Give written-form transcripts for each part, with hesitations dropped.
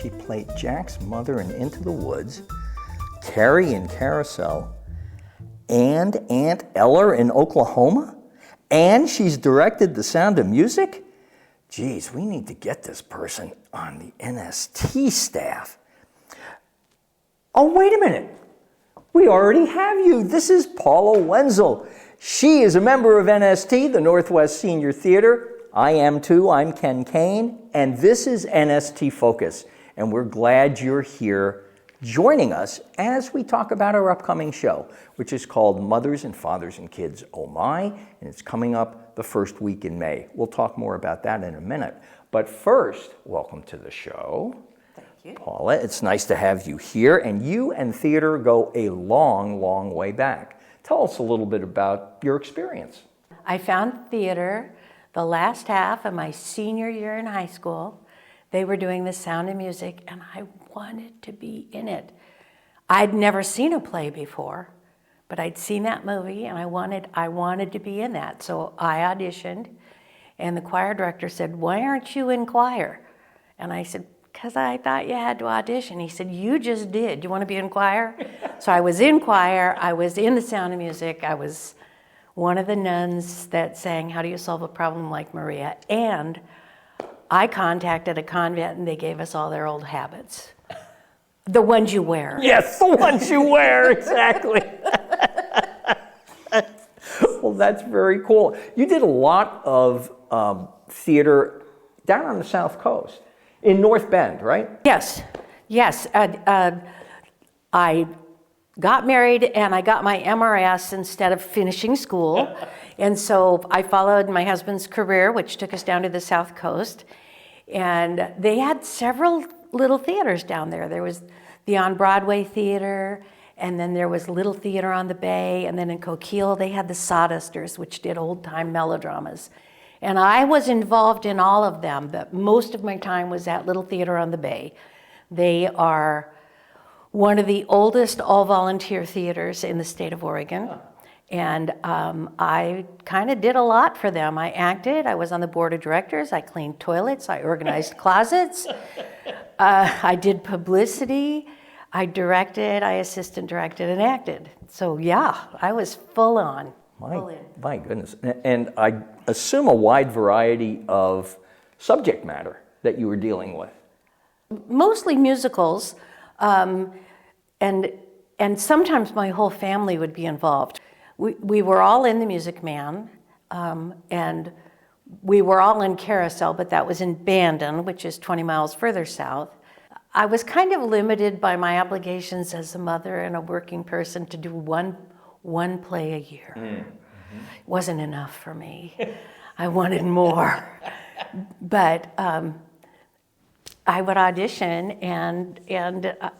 She played Jack's mother in Into the Woods, Carrie in Carousel, and Aunt Eller in Oklahoma, and she's directed The Sound of Music? Geez, we need to get this person on the NST staff. Oh, wait a minute. We already have you. This is Paula Wenzl. She is a member of NST, the Northwest Senior Theater. I am too. I'm Ken Kane, and this is NST Focus. And we're glad you're here joining us as we talk about our upcoming show, which is called Mothers and Fathers and Kids, Oh My, and it's coming up the first week in May. We'll talk more about that in a minute. But first, welcome to the show. Thank you. Paula, it's nice to have you here, and you and theater go a long, long way back. Tell us a little bit about your experience. I found theater the last half of my senior year in high school. They were doing The Sound of Music, and I wanted to be in it. I'd never seen a play before, but I'd seen that movie, and I wanted to be in that. So I auditioned, and the choir director said, "Why aren't you in choir?" And I said, "Because I thought you had to audition." He said, "You just did. You want to be in choir?" So I was in choir. I was in The Sound of Music. I was one of the nuns that sang How Do You Solve a Problem Like Maria? And I contacted a convent, and they gave us all their old habits. The ones you wear. Yes, the ones you wear, exactly. Well, that's very cool. You did a lot of theater down on the South Coast, in North Bend, right? Yes. I got married and I got my MRS instead of finishing school. And so I followed my husband's career, which took us down to the South Coast. And they had several little theaters down there. There was the on-Broadway theater, and then there was Little Theater on the Bay, and then in Coquille they had the Sawdusters, which did old-time melodramas. And I was involved in all of them, but most of my time was at Little Theater on the Bay. They are one of the oldest all-volunteer theaters in the state of Oregon. And I kind of did a lot for them. I acted, I was on the board of directors, I cleaned toilets, I organized closets, I did publicity, I directed, I assistant directed and acted. So yeah, I was full on. My goodness. And I assume a wide variety of subject matter that you were dealing with. Mostly musicals, and sometimes my whole family would be involved. We were all in The Music Man, and we were all in Carousel, but that was in Bandon, which is 20 miles further south. I was kind of limited by my obligations as a mother and a working person to do one play a year. Mm-hmm. It wasn't enough for me. I wanted more. But I would audition, and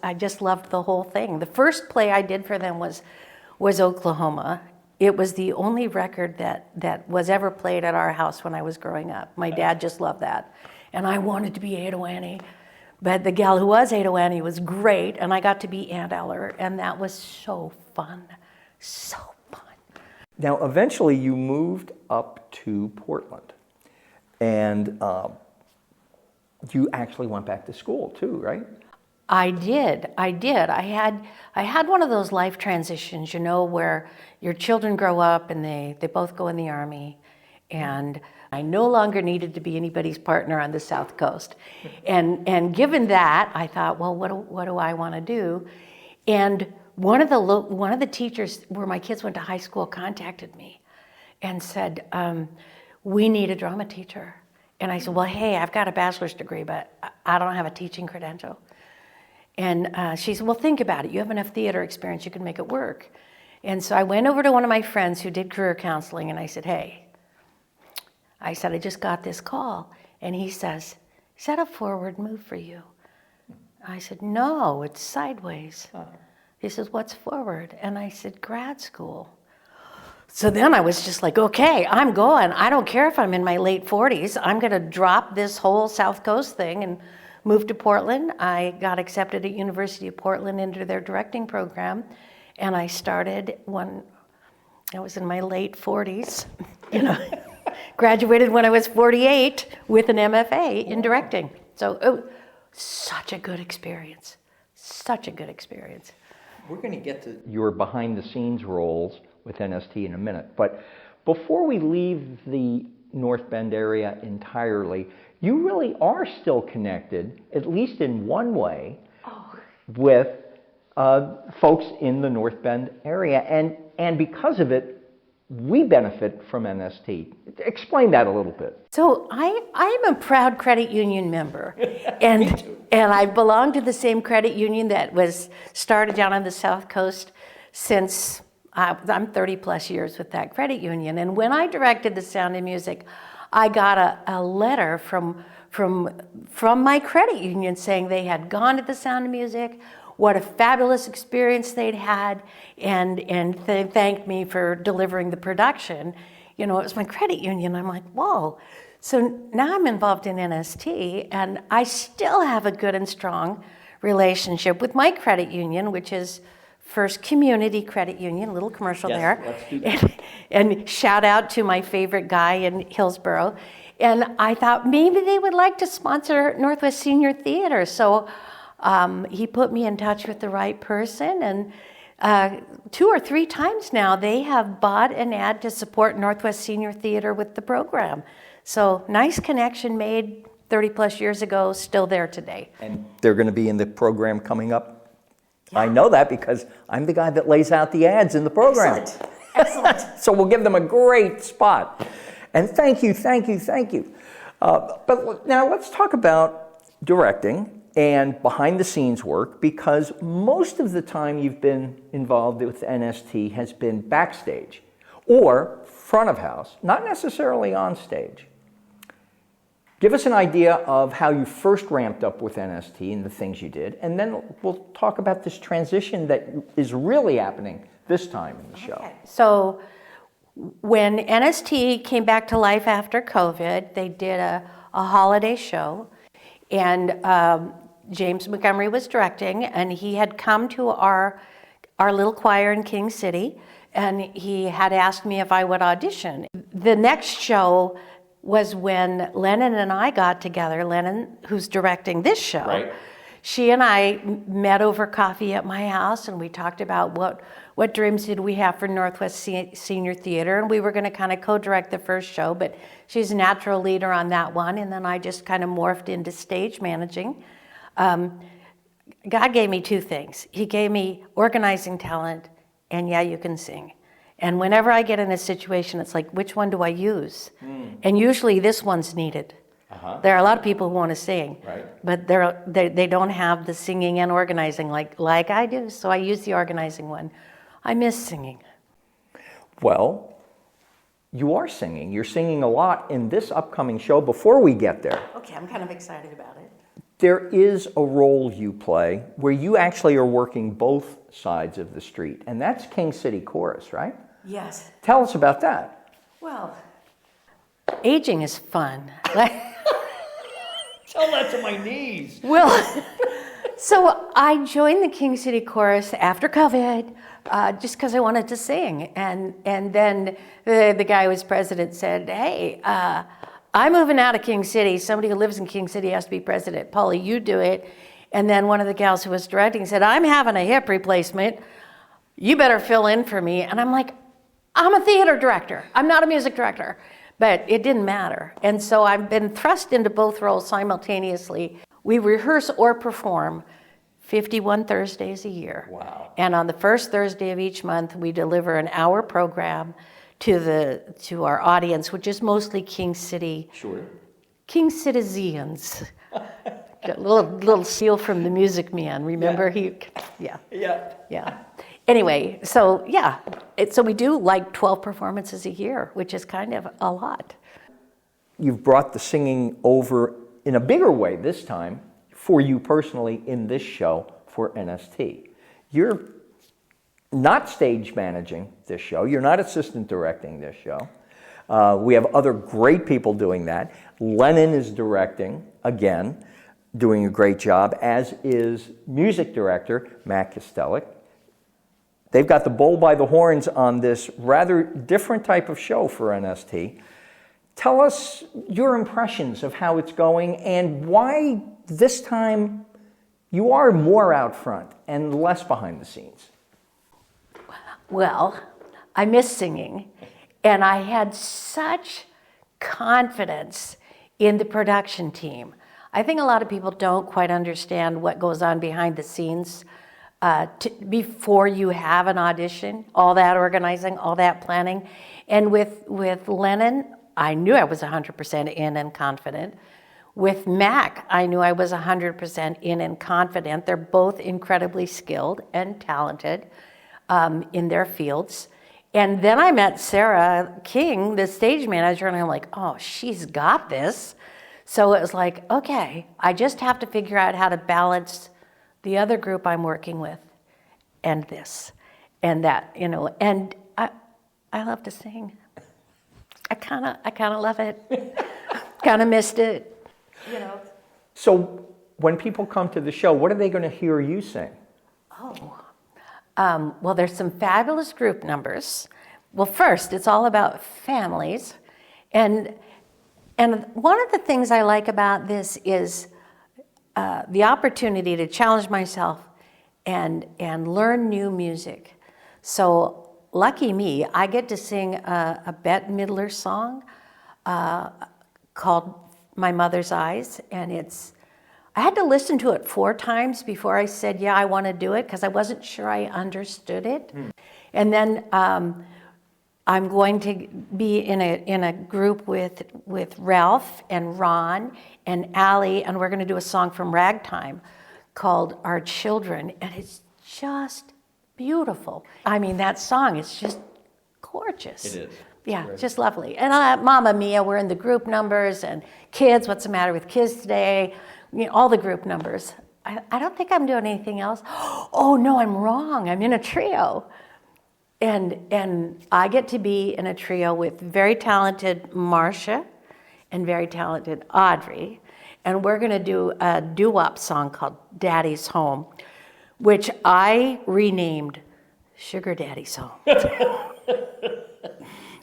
I just loved the whole thing. The first play I did for them was Oklahoma. It was the only record that was ever played at our house when I was growing up. My dad just loved that. And I wanted to be Ada Annie. But the gal who was Ada Annie was great, and I got to be Aunt Eller, and that was so fun. So fun. Now, eventually you moved up to Portland, and you actually went back to school too, right? I did. I had one of those life transitions, where your children grow up and they both go in the Army, and I no longer needed to be anybody's partner on the South Coast. And given that, I thought, well, what do I want to do? And one of the teachers where my kids went to high school contacted me and said, we need a drama teacher. And I said, well, hey, I've got a bachelor's degree, but I don't have a teaching credential. And she said, well, think about it. You have enough theater experience, you can make it work. And so I went over to one of my friends who did career counseling, and I said, hey, I just got this call. And he says, is that a forward move for you? I said, no, it's sideways. He says, what's forward? And I said, grad school. So then I was just like, okay, I'm going. I don't care if I'm in my late 40s. I'm going to drop this whole South Coast thing and move to Portland. I got accepted at University of Portland into their directing program. And I started when I was in my late 40s, graduated when I was 48 with an MFA in directing. So such a good experience. Such a good experience. We're going to get to your behind-the-scenes roles with NST in a minute, but before we leave the North Bend area entirely, you really are still connected, at least in one way, with folks in the North Bend area, and because of it, we benefit from NST. Explain that a little bit. So I'm a proud credit union member, and I belong to the same credit union that was started down on the South Coast since I'm 30 plus years with that credit union. And when I directed The Sound of Music, I got a letter from my credit union saying they had gone to The Sound of Music, what a fabulous experience they'd had, and they thanked me for delivering the production. You know, it was my credit union. I'm like, whoa. So now I'm involved in NST, and I still have a good and strong relationship with my credit union, which is First Community Credit Union, a little commercial there. Let's do that. And shout out to my favorite guy in Hillsborough. And I thought maybe they would like to sponsor Northwest Senior Theater. So he put me in touch with the right person, and 2 or 3 times now they have bought an ad to support Northwest Senior Theater with the program. So nice connection made 30 plus years ago, still there today. And they're going to be in the program coming up. Yeah. I know that because I'm the guy that lays out the ads in the program. Excellent. So we'll give them a great spot. And thank you. But now let's talk about directing and behind-the-scenes work, because most of the time you've been involved with NST has been backstage or front of house, not necessarily on stage. Give us an idea of how you first ramped up with NST and the things you did, and then we'll talk about this transition that is really happening this time in the show. Okay. So when NST came back to life after COVID, they did a holiday show, and James Montgomery was directing, and he had come to our little choir in King City, and he had asked me if I would audition. The next show was when Lennon and I got together. Lennon, who's directing this show, right. She and I met over coffee at my house, and we talked about what dreams did we have for Northwest Senior Theater, and we were going to kind of co-direct the first show, but she's a natural leader on that one, and then I just kind of morphed into stage managing. God gave me 2 things. He gave me organizing talent, and yeah, you can sing. And whenever I get in a situation, it's like, which one do I use? And usually this one's needed. There are a lot of people who want to sing, right, but they don't have the singing and organizing like I do, so I use the organizing one. I miss singing. Well, you are singing. You're singing a lot in this upcoming show. Before we get there, Okay, I'm kind of excited about it. there is a role you play where you actually are working both sides of the street, and that's King City Chorus, right? Yes. Tell us about that. Well, aging is fun. Tell that to my knees. Well, so I joined the King City Chorus after COVID, just because I wanted to sing. And then the guy who was president said, hey, I'm moving out of King City. Somebody who lives in King City has to be president. Paula, you do it. And then one of the gals who was directing said, I'm having a hip replacement. You better fill in for me. And I'm like, I'm a theater director. I'm not a music director. But it didn't matter. And so I've been thrust into both roles simultaneously. We rehearse or perform 51 Thursdays a year. Wow. And on the first Thursday of each month, we deliver an hour program to our audience, which is mostly King City. Sure. King Citizens. Got a little seal from the Music Man. Remember Yeah. Anyway, so yeah, so we do like 12 performances a year, which is kind of a lot. You've brought the singing over in a bigger way this time for you personally in this show for NST. You're not stage managing this show. You're not assistant directing this show. We have other great people doing that. Lennon is directing, again, doing a great job, as is music director Matt Kostelic. They've got the bull by the horns on this rather different type of show for NST. Tell us your impressions of how it's going and why this time you are more out front and less behind the scenes? Well, I miss singing, and I had such confidence in the production team. I think a lot of people don't quite understand what goes on behind the scenes before you have an audition, all that organizing, all that planning. And with Lennon, I knew I was 100% in and confident. With Mac, I knew I was 100% in and confident. They're both incredibly skilled and talented in their fields. And then I met Sarah King, the stage manager, and I'm like, oh, she's got this. So it was like, okay, I just have to figure out how to balance the other group I'm working with and this and that, you know. And I love to sing. I kind of love it. Kind of missed it, you know. So when people come to the show, what are they going to hear you sing? Well, there's some fabulous group numbers. Well, first, it's all about families. And one of the things I like about this is the opportunity to challenge myself and learn new music. So lucky me, I get to sing a Bette Midler song called My Mother's Eyes, and I had to listen to it 4 times before I said, yeah, I want to do it, because I wasn't sure I understood it. And then I'm going to be in a group with Ralph and Ron and Allie, and we're going to do a song from Ragtime called Our Children, and it's just beautiful. I mean, that song is just gorgeous. It is. Yeah, right. Just lovely. And Mamma Mia, we're in the group numbers, and Kids, What's the Matter with Kids Today? You know, all the group numbers. I don't think I'm doing anything else. Oh, no, I'm wrong. I'm in a trio. And I get to be in a trio with very talented Marcia and very talented Audrey. And we're going to do a doo-wop song called Daddy's Home, which I renamed Sugar Daddy's Home.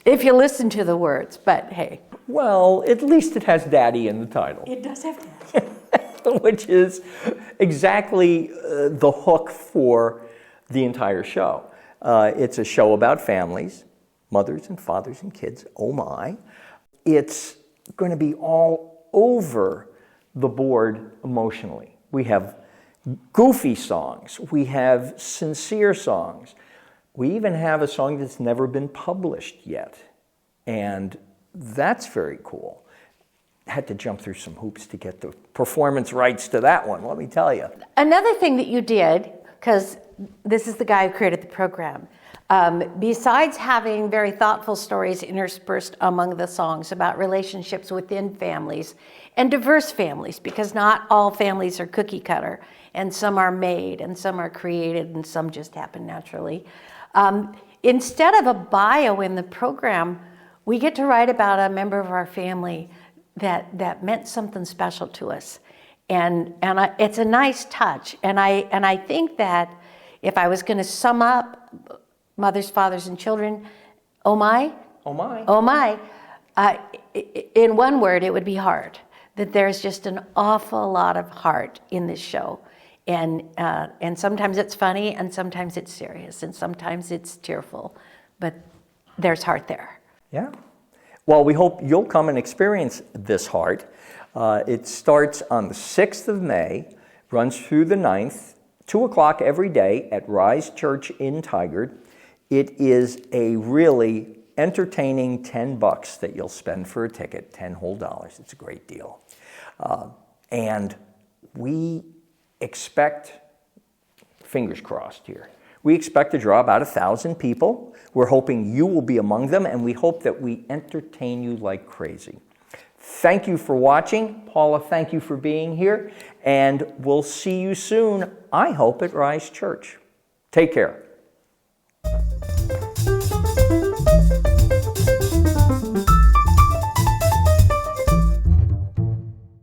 If you listen to the words, but hey. Well, at least it has Daddy in the title. It does have Daddy. Which is exactly the hook for the entire show. It's a show about families, mothers and fathers and kids. Oh my. It's going to be all over the board emotionally. We have goofy songs. We have sincere songs. We even have a song that's never been published yet. And that's very cool. Had to jump through some hoops to get the performance rights to that one, let me tell you. Another thing that you did, because this is the guy who created the program, besides having very thoughtful stories interspersed among the songs about relationships within families and diverse families, because not all families are cookie cutter, and some are made, and some are created, and some just happen naturally. Instead of a bio in the program, we get to write about a member of our family that meant something special to us, and it's a nice touch. And I think that if I was going to sum up mothers, fathers, and children, in one word, it would be heart. That there's just an awful lot of heart in this show, and sometimes it's funny, and sometimes it's serious, and sometimes it's tearful, but there's heart there. Yeah. Well, we hope you'll come and experience this heart. It starts on the 6th of May, runs through the 9th, 2 o'clock every day at Rise Church in Tigard. It is a really entertaining $10 that you'll spend for a ticket, $10 whole. It's a great deal. And we expect, fingers crossed here, we expect to draw about 1,000 people. We're hoping you will be among them, and we hope that we entertain you like crazy. Thank you for watching. Paula, thank you for being here, and we'll see you soon, I hope, at Rise Church. Take care.